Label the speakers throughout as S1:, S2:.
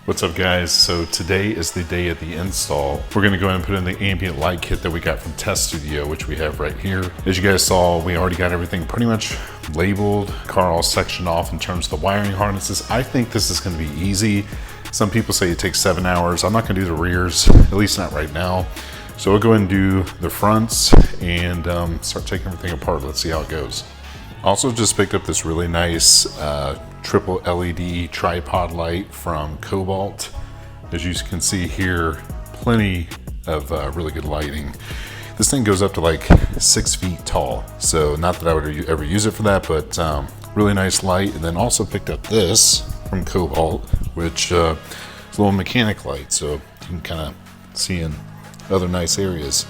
S1: What's up guys? So today is the day of the install. We're gonna go ahead and put in the ambient light kit that we got from Tesstudio, which we have right here. As you guys saw, we already got everything pretty much labeled, car all sectioned off in terms of the wiring harnesses. I think this is gonna be easy. Some people say it takes 7 hours. I'm not gonna do the rears, at least not right now. So we'll go ahead and do the fronts and start taking everything apart. Let's see how it goes. Also just picked up this really nice triple LED tripod light from Cobalt. As you can see here, plenty of really good lighting. This thing goes up to like 6 feet tall. So not that I would ever use it for that, but really nice light. And then also picked up this from Cobalt, which is a little mechanic light. So you can kind of see in other nice areas.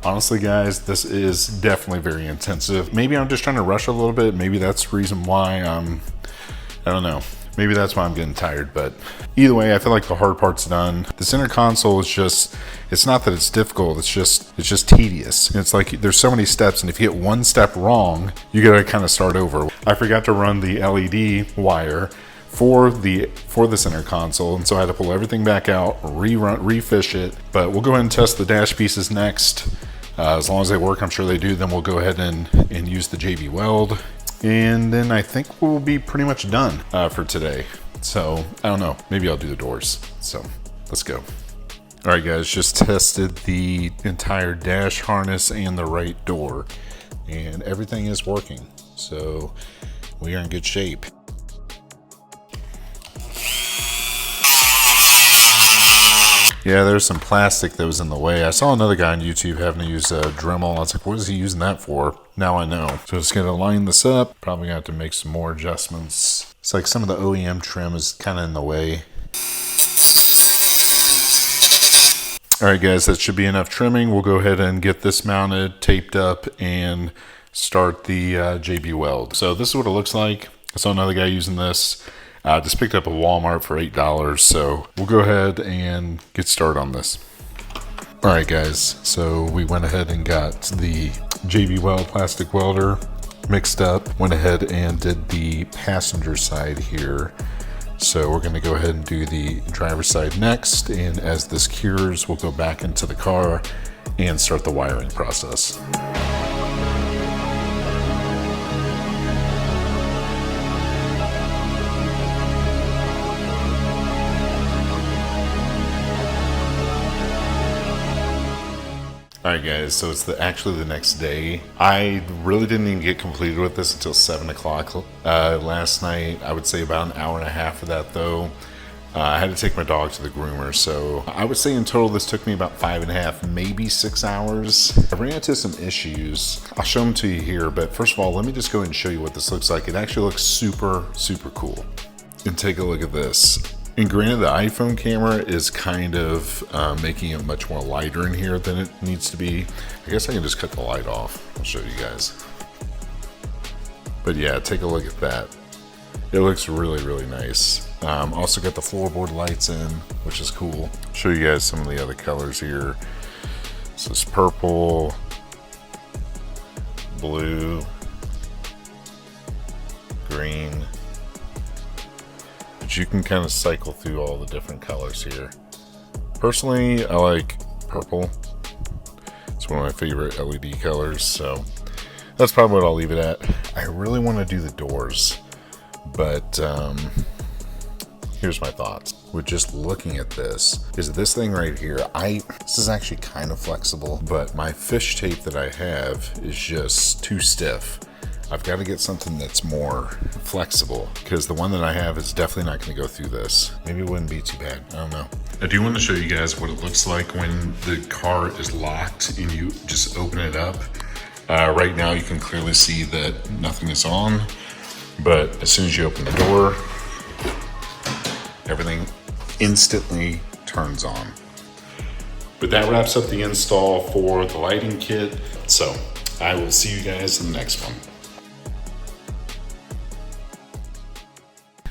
S1: Honestly guys, this is definitely very intensive. Maybe I'm just trying to rush a little bit. Maybe that's the reason why I don't know. Maybe that's why I'm getting tired, but either way, I feel like the hard part's done. The center console is just, it's not that it's difficult, it's just tedious. It's like there's so many steps, and if you get one step wrong, you gotta kind of start over. I forgot to run the LED wire for the center console, and so I had to pull everything back out, refish it. But we'll go ahead and test the dash pieces next. As long as they work, I'm sure they do, then we'll go ahead and use the JB Weld. And then I think we'll be pretty much done for today. So, I don't know, maybe I'll do the doors. So, let's go. All right guys, just tested the entire dash harness and the right door. And everything is working. So, we are in good shape. Yeah, there's some plastic that was in the way. I saw another guy on YouTube having to use a Dremel. I was like, what is he using that for? Now I know. So just gonna line this up. Probably gonna have to make some more adjustments. It's like some of the OEM trim is kind of in the way. All right guys, that should be enough trimming. We'll go ahead and get this mounted, taped up, and start the JB Weld. So this is what it looks like. I saw another guy using this. Just picked up at Walmart for $8, so we'll go ahead and get started on this. All right guys, so we went ahead and got the JB Weld plastic welder mixed up, went ahead and did the passenger side here. So we're gonna go ahead and do the driver's side next, and as this cures, we'll go back into the car and start the wiring process. All right guys, so it's actually the next day. I really didn't even get completed with this until 7 o'clock last night. I would say about an hour and a half of that though. I had to take my dog to the groomer, so I would say in total this took me about 5.5, maybe 6 hours. I ran into some issues. I'll show them to you here, but first of all, let me just go ahead and show you what this looks like. It actually looks super, super cool. And take a look at this. And granted, the iPhone camera is kind of making it much more lighter in here than it needs to be. I guess I can just cut the light off. I'll show you guys. But yeah, take a look at that. It looks really, really nice. Also got the floorboard lights in, which is cool. Show you guys some of the other colors here. This is purple, blue, green. But you can kind of cycle through all the different colors here. Personally, I like purple. It's one of my favorite LED colors, so that's probably what I'll leave it at. I really want to do the doors, but here's my thoughts. With just looking at this, is this thing right here, this is actually kind of flexible, but my fish tape that I have is just too stiff. I've got to get something that's more flexible, because the one that I have is definitely not going to go through this. Maybe it wouldn't be too bad. I don't know. I do want to show you guys what it looks like when the car is locked and you just open it up. Right now you can clearly see that nothing is on, but as soon as you open the door, everything instantly turns on. But that wraps up the install for the lighting kit. So I will see you guys in the next one.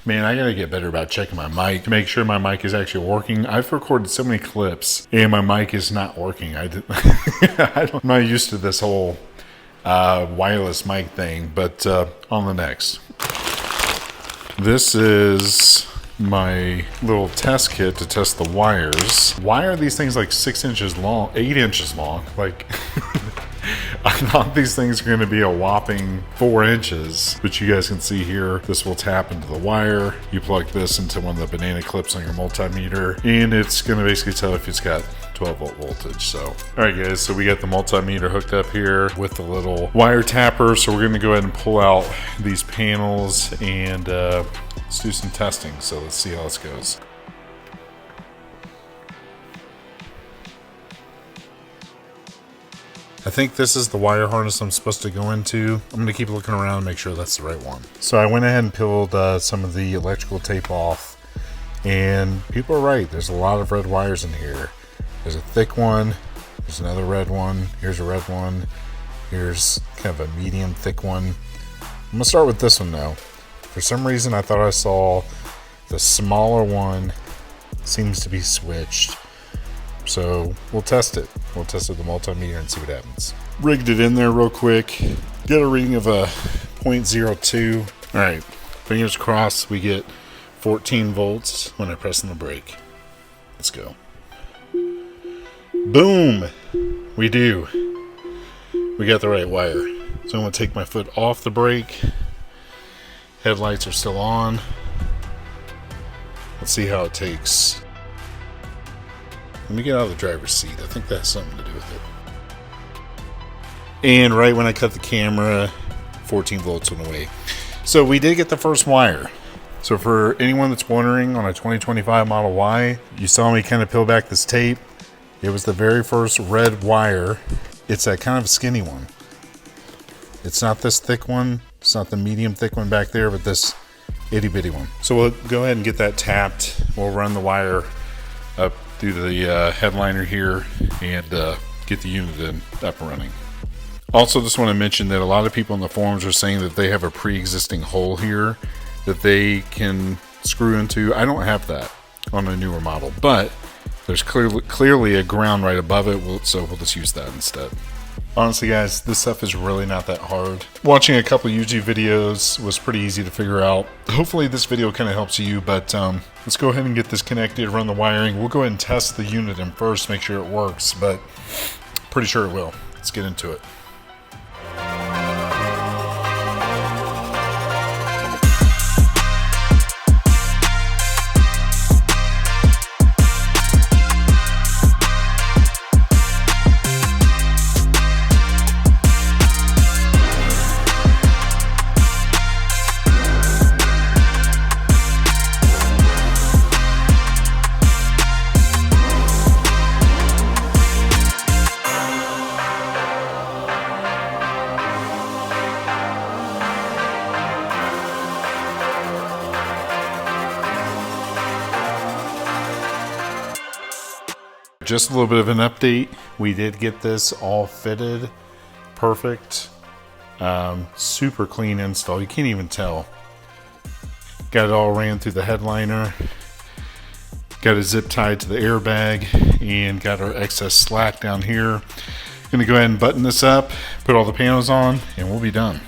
S1: Man, I gotta get better about checking my mic to make sure my mic is actually working. I've recorded so many clips and my mic is not working. I'm not used to this whole wireless mic thing, but on the next. This is my little test kit to test the wires. Why are these things like 6 inches long, 8 inches long? Like, I thought these things were gonna be a whopping 4 inches, but you guys can see here, this will tap into the wire. You plug this into one of the banana clips on your multimeter, and it's gonna basically tell if it's got 12 volt voltage. So, all right guys, so we got the multimeter hooked up here with the little wire tapper. So we're gonna go ahead and pull out these panels and let's do some testing. So let's see how this goes. I think this is the wire harness I'm supposed to go into. I'm gonna keep looking around and make sure that's the right one. So I went ahead and peeled some of the electrical tape off, and people are right. There's a lot of red wires in here. There's a thick one, there's another red one, here's a red one, here's kind of a medium thick one. I'm gonna start with this one now. For some reason I thought I saw the smaller one seems to be switched. So we'll test it. We'll test it with the multimeter and see what happens. Rigged it in there real quick. Get a reading of a 0.02. All right, fingers crossed we get 14 volts when I press on the brake. Let's go. Boom! We do. We got the right wire. So I'm gonna take my foot off the brake. Headlights are still on. Let's see how it takes. Let me get out of the driver's seat. I think that has something to do with it. And right when I cut the camera, 14 volts went away. So we did get the first wire. So for anyone that's wondering, on a 2025 Model Y, you saw me kind of peel back this tape. It was the very first red wire. It's that kind of skinny one. It's not this thick one. It's not the medium thick one back there, but this itty bitty one. So we'll go ahead and get that tapped. We'll run the wire up through the headliner here and get the unit up and running. Also, just want to mention that a lot of people in the forums are saying that they have a pre-existing hole here that they can screw into. I don't have that on a newer model, but there's clearly a ground right above it, so we'll just use that instead. Honestly guys, this stuff is really not that hard. Watching a couple YouTube videos was pretty easy to figure out. Hopefully this video kind of helps you, but let's go ahead and get this connected, run the wiring. We'll go ahead and test the unit in first, make sure it works, but pretty sure it will. Let's get into it. Just a little bit of an update. We did get this all fitted. Perfect. Super clean install. You can't even tell. Got it all ran through the headliner. Got a zip tied to the airbag and got our excess slack down here. Gonna go ahead and button this up, put all the panels on, and we'll be done.